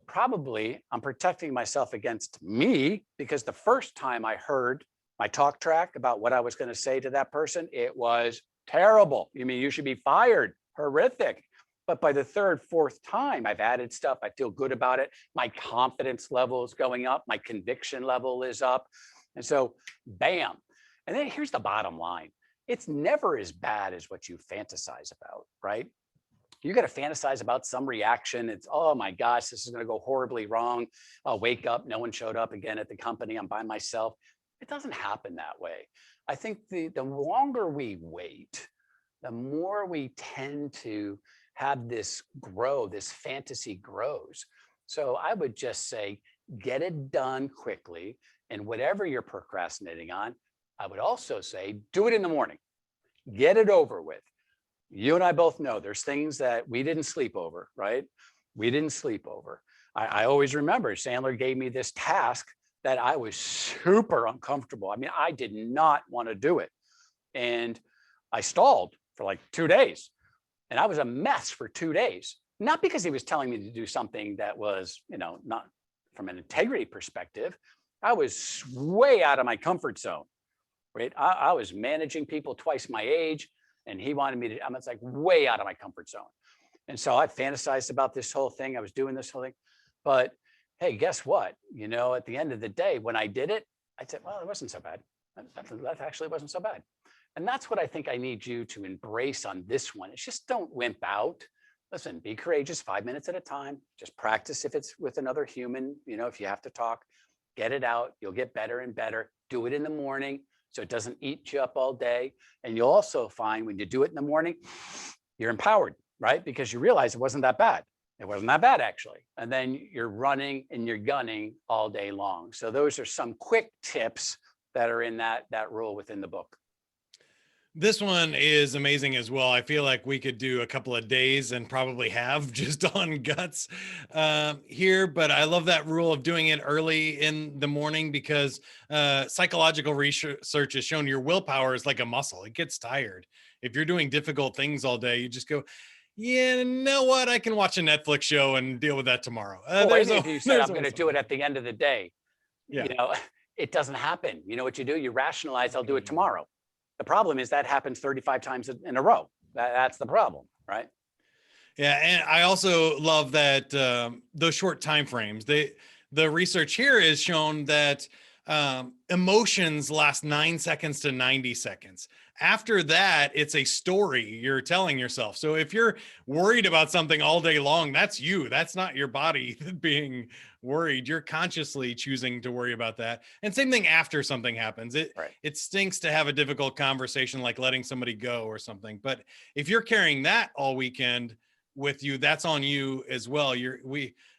probably I'm protecting myself against me, because the first time I heard my talk track about what I was going to say to that person, it was terrible. You mean you should be fired? Horrific. But by the third, fourth time, I've added stuff. I feel good about it. My confidence level is going up. My conviction level is up. And so, bam. And then here's the bottom line. It's never as bad as what you fantasize about, right? You got to fantasize about some reaction. It's, oh my gosh, this is going to go horribly wrong. I'll wake up. No one showed up again at the company. I'm by myself. It doesn't happen that way. I think the longer we wait, the more we tend to have this grow, this fantasy grows. So I would just say, get it done quickly. And whatever you're procrastinating on, I would also say, do it in the morning. Get it over with. You and I both know there's things that we didn't sleep over, right? We didn't sleep over. I always remember Sandler gave me this task that I was super uncomfortable. I mean, I did not want to do it. And I stalled for like 2 days. And I was a mess for 2 days, not because he was telling me to do something that was, not from an integrity perspective. I was way out of my comfort zone, right? I was managing people twice my age, and he wanted me to, I was like way out of my comfort zone. And so I fantasized about this whole thing. I was doing this whole thing, but hey, guess what? At the end of the day, when I did it, I said, well, it wasn't so bad. That actually wasn't so bad. And that's what I think I need you to embrace on this one. It's just don't wimp out. Listen, be courageous 5 minutes at a time. Just practice if it's with another human, if you have to talk, get it out. You'll get better and better. Do it in the morning so it doesn't eat you up all day. And you'll also find when you do it in the morning, you're empowered, right? Because you realize it wasn't that bad. It wasn't that bad, actually. And then you're running and you're gunning all day long. So those are some quick tips that are in that rule within the book. This one is amazing as well. I feel like we could do a couple of days and probably have just on guts here, but I love that rule of doing it early in the morning because psychological research has shown your willpower is like a muscle. It gets tired. If you're doing difficult things all day, you just go, yeah, you know what? I can watch a Netflix show and deal with that tomorrow. If you said, I'm going to do it at the end of the day, yeah. It doesn't happen. You know what you do? You rationalize, I'll do it tomorrow. The problem is that happens 35 times in a row. That's the problem, right? Yeah, and I also love that those short time frames. The research here has shown that emotions last 9 seconds to 90 seconds. After that, it's a story you're telling yourself. So if you're worried about something all day long, that's you. That's not your body being worried. You're consciously choosing to worry about that. And same thing after something happens. It stinks to have a difficult conversation like letting somebody go or something. But if you're carrying that all weekend with you, that's on you as well.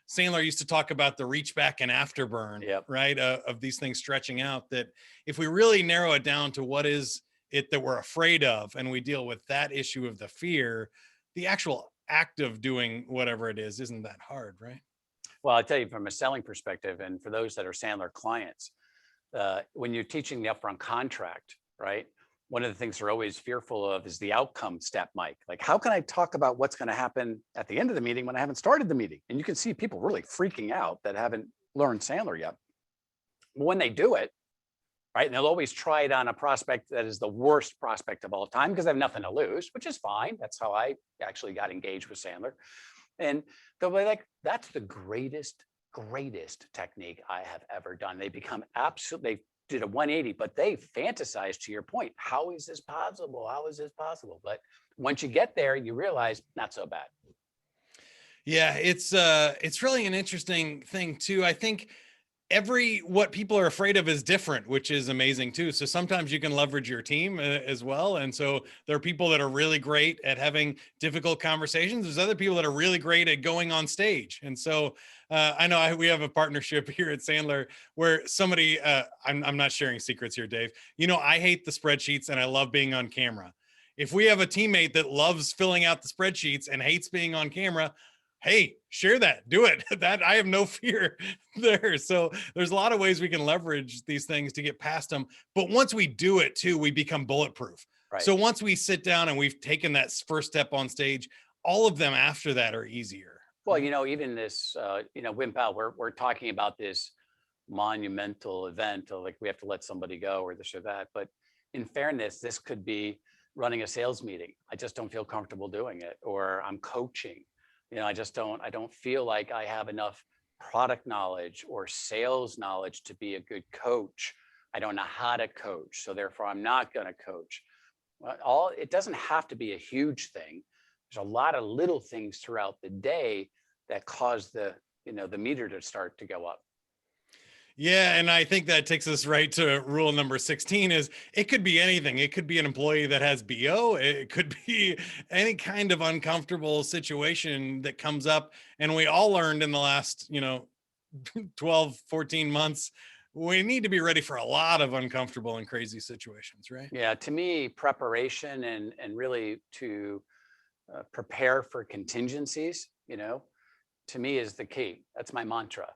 Sandler used to talk about the reach back and afterburn, right? Of these things stretching out, that if we really narrow it down to what is it that we're afraid of, and we deal with that issue of the fear, the actual act of doing whatever it is isn't that hard, right? Well, I'll tell you from a selling perspective, and for those that are Sandler clients, when you're teaching the upfront contract, right? One of the things they're always fearful of is the outcome step, Mike. Like, how can I talk about what's going to happen at the end of the meeting when I haven't started the meeting? And you can see people really freaking out that haven't learned Sandler yet. When they do it, right, and they'll always try it on a prospect that is the worst prospect of all time because they have nothing to lose, which is fine. That's how I actually got engaged with Sandler. And they'll be like, that's the greatest technique I have ever done. They become absolutely, did a 180, but they fantasize, to your point. How is this possible? How is this possible? But once you get there, you realize not so bad. Yeah, it's really an interesting thing too. I think what people are afraid of is different, which is amazing too. So sometimes you can leverage your team as well. And so there are people that are really great at having difficult conversations. There's other people that are really great at going on stage. And so I know we have a partnership here at Sandler where somebody, I'm not sharing secrets here, Dave. I hate the spreadsheets and I love being on camera. If we have a teammate that loves filling out the spreadsheets and hates being on camera, hey, share that, do it. That I have no fear there. So there's a lot of ways we can leverage these things to get past them. But once we do it too, we become bulletproof. Right. So once we sit down and we've taken that first step on stage, all of them after that are easier. Well, even this, Willpower, we're talking about this monumental event, or like we have to let somebody go or this or that. But in fairness, this could be running a sales meeting. I just don't feel comfortable doing it, or I'm coaching. I don't feel like I have enough product knowledge or sales knowledge to be a good coach. I don't know how to coach, so therefore I'm not going to coach. It doesn't have to be a huge thing. There's a lot of little things throughout the day that cause the meter to start to go up. Yeah, and I think that takes us right to rule number 16 is it could be anything. It could be an employee that has BO. It could be any kind of uncomfortable situation that comes up. And we all learned in the last, 12, 14 months, we need to be ready for a lot of uncomfortable and crazy situations, right? Yeah, to me, preparation and really to prepare for contingencies, to me is the key. That's my mantra.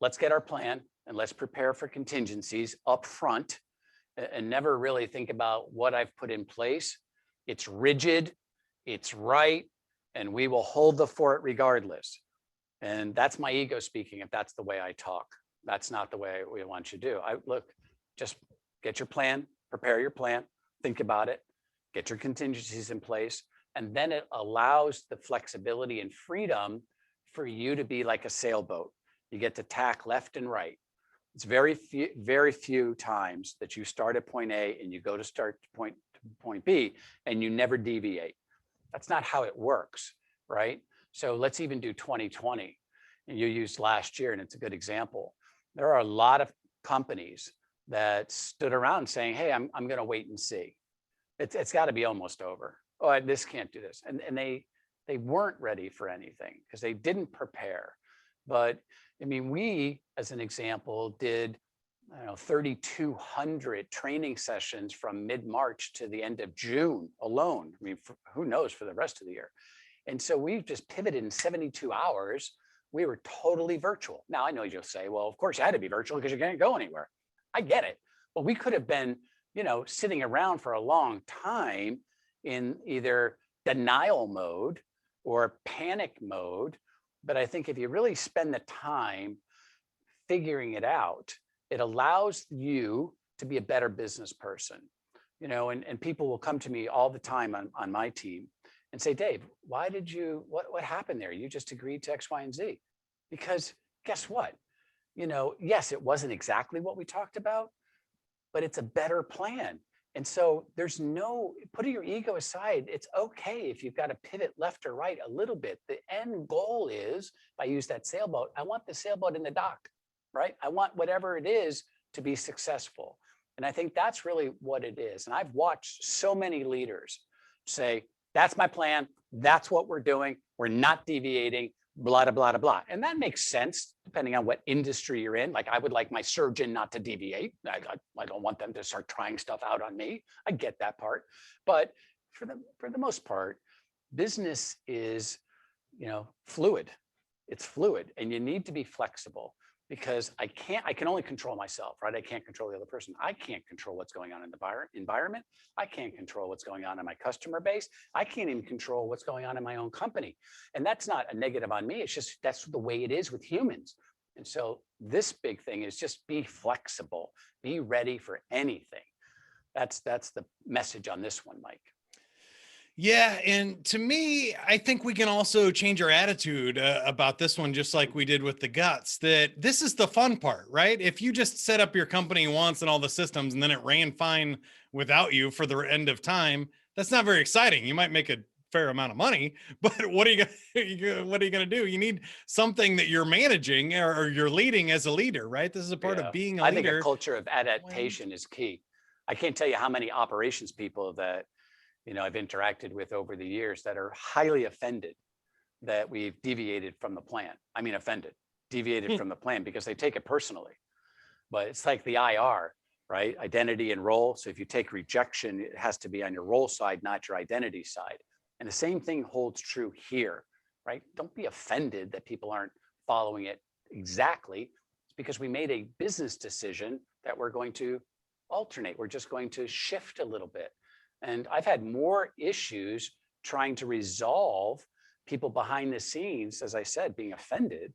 Let's get our plan and let's prepare for contingencies up front and never really think about what I've put in place. It's rigid, it's right, and we will hold the fort regardless. And that's my ego speaking if that's the way I talk. That's not the way we want you to do. Just get your plan, prepare your plan, think about it, get your contingencies in place, and then it allows the flexibility and freedom for you to be like a sailboat. You get to tack left and right. It's very few times that you start at point A and you go to point B and you never deviate. That's not how it works, right? So let's even do 2020. And you used last year, and it's a good example. There are a lot of companies that stood around saying, hey, I'm going to wait and see. It's got to be almost over. Oh, this can't do this. And they weren't ready for anything because they didn't prepare. But we, as an example, did 3,200 training sessions from mid-March to the end of June alone. Who knows for the rest of the year. And so we've just pivoted in 72 hours. We were totally virtual. Now, I know you'll say, well, of course you had to be virtual because you can't go anywhere. I get it. But we could have been, sitting around for a long time in either denial mode or panic mode. But I think if you really spend the time figuring it out, it allows you to be a better business person, and people will come to me all the time on my team and say, Dave, what happened there? You just agreed to X, Y, and Z. Because guess what? yes, it wasn't exactly what we talked about, but it's a better plan. And so there's no putting your ego aside. It's okay if you've got to pivot left or right a little bit. The end goal is, if I use that sailboat, I want the sailboat in the dock, right? I want whatever it is to be successful. And I think that's really what it is. And I've watched so many leaders say, that's my plan. That's what we're doing. We're not deviating, blah, blah, blah, blah. And that makes sense depending on what industry you're in. Like I would like my surgeon not to deviate. I don't want them to start trying stuff out on me. I get that part. But for the most part, business is, fluid. It's fluid and you need to be flexible because I can only control myself, right? I can't control the other person. I can't control what's going on in the environment. I can't control what's going on in my customer base. I can't even control what's going on in my own company. And that's not a negative on me. It's just, that's the way it is with humans. And so this big thing is just be flexible, be ready for anything. That's the message on this one, Mike. Yeah. And to me, I think we can also change our attitude about this one, just like we did with the guts, that this is the fun part, right? If you just set up your company once and all the systems and then it ran fine without you for the end of time, that's not very exciting. You might make a fair amount of money, but what are you going to do? You need something that you're managing or you're leading as a leader, right? This is a part of being a leader. I think a culture of adaptation is key. I can't tell you how many operations people that I've interacted with over the years that are highly offended that we've deviated from the plan. I mean, deviated from the plan because they take it personally. But it's like the IR, right? Identity and role. So if you take rejection, it has to be on your role side, not your identity side. And the same thing holds true here, right? Don't be offended that people aren't following it exactly. It's because we made a business decision that we're going to alternate. We're just going to shift a little bit. And I've had more issues trying to resolve people behind the scenes, as I said, being offended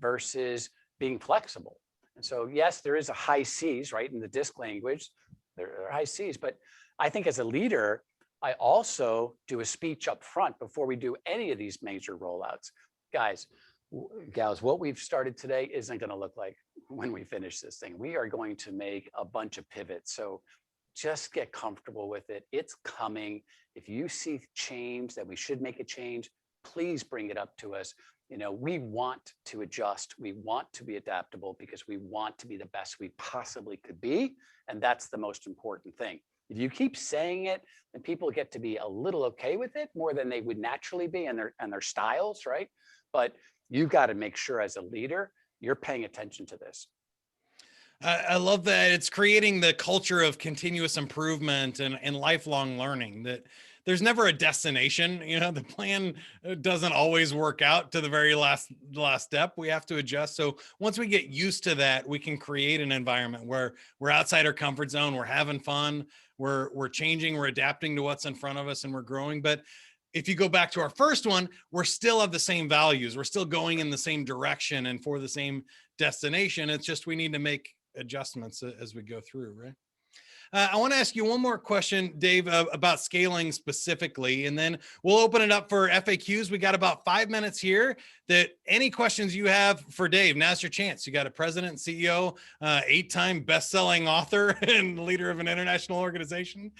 versus being flexible. And so, yes, there is a high C's, right? In the DISC language, there are high C's. But I think as a leader, I also do a speech up front before we do any of these major rollouts. Guys, gals, what we've started today isn't going to look like when we finish this thing. We are going to make a bunch of pivots. So just get comfortable with it. It's coming. If you see change that we should make a change, please bring it up to us. We want to adjust. We want to be adaptable because we want to be the best we possibly could be. And that's the most important thing. If you keep saying it, then people get to be a little okay with it more than they would naturally be and their styles, right? But you've got to make sure as a leader, you're paying attention to this. I love that it's creating the culture of continuous improvement and lifelong learning, that there's never a destination. The plan doesn't always work out to the very last step. We have to adjust. So once we get used to that, we can create an environment where we're outside our comfort zone. We're having fun. We're changing. We're adapting to what's in front of us and we're growing. But if you go back to our first one, we're still of the same values. We're still going in the same direction and for the same destination. It's just we need to make adjustments as we go through, right? I want to ask you one more question, Dave, about scaling specifically, and then we'll open it up for FAQs. We got about 5 minutes here. That any questions you have for Dave, now's your chance. You got a president, CEO, 8-time best-selling author and leader of an international organization.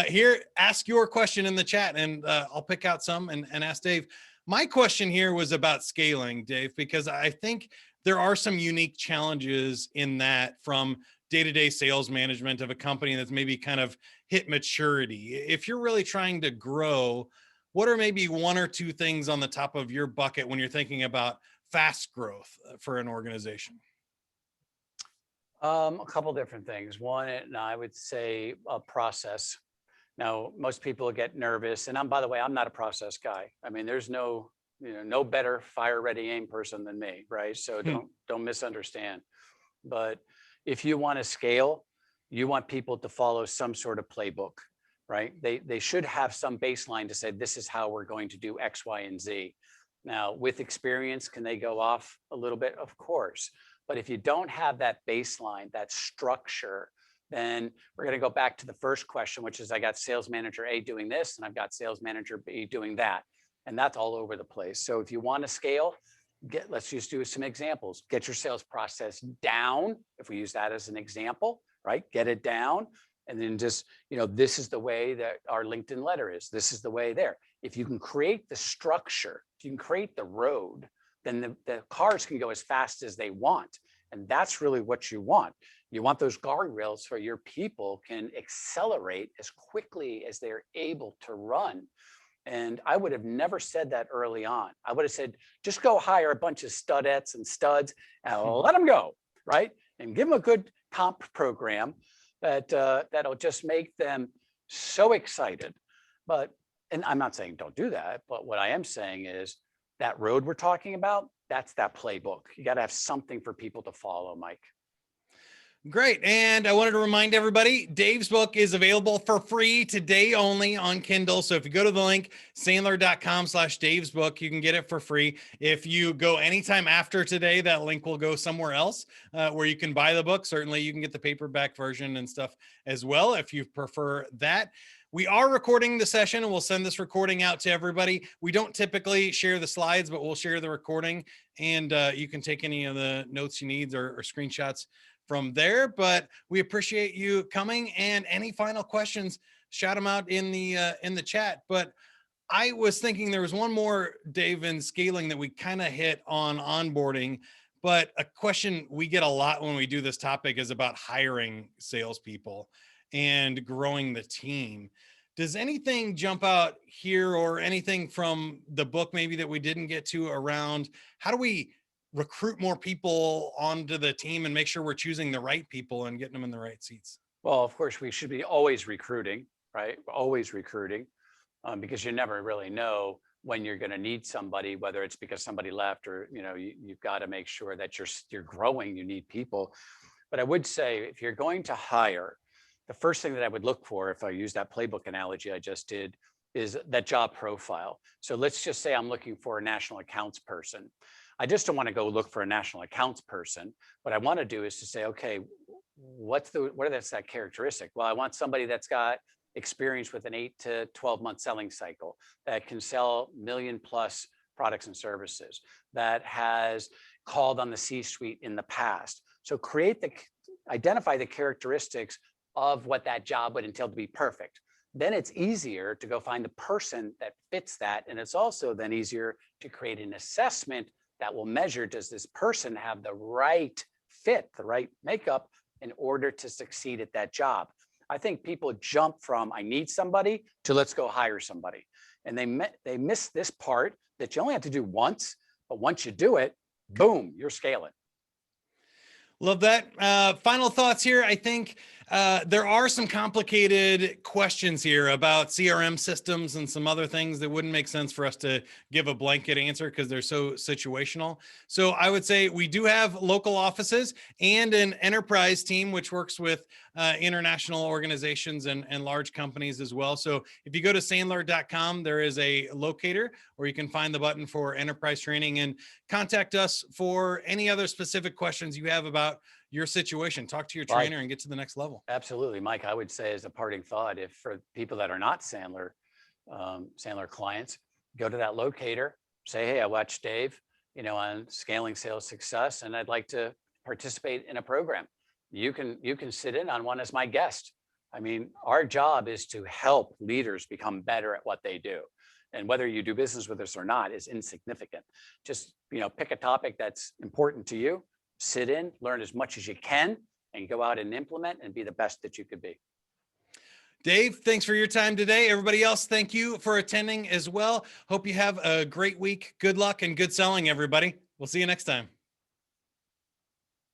Here, ask your question in the chat, and I'll pick out some and ask Dave. My question here was about scaling, Dave, because I think there are some unique challenges in that from day-to-day sales management of a company that's maybe kind of hit maturity. If you're really trying to grow, what are maybe 1 or 2 things on the top of your bucket when you're thinking about fast growth for an organization? A couple different things. One, and I would say a process. Now, most people get nervous, and by the way, I'm not a process guy. I mean, there's no better fire ready aim person than me, right? So don't misunderstand. But if you want to scale, you want people to follow some sort of playbook, right? They should have some baseline to say, this is how we're going to do X, Y, and Z. Now, with experience, can they go off a little bit? Of course. But if you don't have that baseline, that structure, then we're going to go back to the first question, which is I got sales manager A doing this, and I've got sales manager B doing that. And that's all over the place. So if you want to scale, let's just do some examples. Get your sales process down. If we use that as an example, right? Get it down. And then just, this is the way that our LinkedIn letter is. This is the way there. If you can create the structure, if you can create the road, then the cars can go as fast as they want. And that's really what you want. You want those guardrails so your people can accelerate as quickly as they're able to run. And I would have never said that early on. I would have said, just go hire a bunch of studettes and studs and let them go, right? And give them a good comp program that'll just make them so excited. And I'm not saying don't do that, but what I am saying is that road we're talking about, that's that playbook. You got to have something for people to follow, Mike. Great. And I wanted to remind everybody, Dave's book is available for free today only on Kindle. So if you go to the link, sandler.com/Dave's book, you can get it for free. If you go anytime after today, that link will go somewhere else where you can buy the book. Certainly you can get the paperback version and stuff as well, if you prefer that. We are recording the session and we'll send this recording out to everybody. We don't typically share the slides, but we'll share the recording, and you can take any of the notes you need or screenshots from there. But we appreciate you coming, and any final questions, shout them out in the chat. But I was thinking there was one more, Dave, in scaling that we kind of hit on onboarding, but a question we get a lot when we do this topic is about hiring salespeople and growing the team. Does anything jump out here, or anything from the book maybe that we didn't get to around how do we recruit more people onto the team and make sure we're choosing the right people and getting them in the right seats? Well, of course, we should be always recruiting, right? Always recruiting, because you never really know when you're going to need somebody, whether it's because somebody left or, you've got to make sure that you're growing, you need people. But I would say if you're going to hire, the first thing that I would look for, if I use that playbook analogy I just did, is that job profile. So let's just say I'm looking for a national accounts person. I just don't want to go look for a national accounts person. What I want to do is to say, okay, what is that characteristic? Well, I want somebody that's got experience with an 8 to 12 month selling cycle, that can sell $1 million+ products and services, that has called on the C-suite in the past. So identify the characteristics of what that job would entail to be perfect. Then it's easier to go find the person that fits that. And it's also then easier to create an assessment that will measure, does this person have the right fit, the right makeup in order to succeed at that job? I think people jump from I need somebody to let's go hire somebody. And they miss this part that you only have to do once, but once you do it, boom, you're scaling. Love that. Final thoughts here. I think there are some complicated questions here about CRM systems and some other things that wouldn't make sense for us to give a blanket answer because they're so situational. So I would say we do have local offices and an enterprise team, which works with international organizations and large companies as well. So if you go to sandler.com, there is a locator where you can find the button for enterprise training, and contact us for any other specific questions you have about your situation. Talk to your trainer and get to the next level. Absolutely, Mike. I would say as a parting thought, if for people that are not Sandler clients, go to that locator, say, hey, I watched Dave, on scaling sales success, and I'd like to participate in a program. You can sit in on one as my guest. I mean, our job is to help leaders become better at what they do. And whether you do business with us or not is insignificant. Just, pick a topic that's important to you, sit in, learn as much as you can, and go out and implement and be the best that you could be. Dave, thanks for your time today. Everybody else, thank you for attending as well. Hope you have a great week. Good luck and good selling, everybody. We'll see you next time.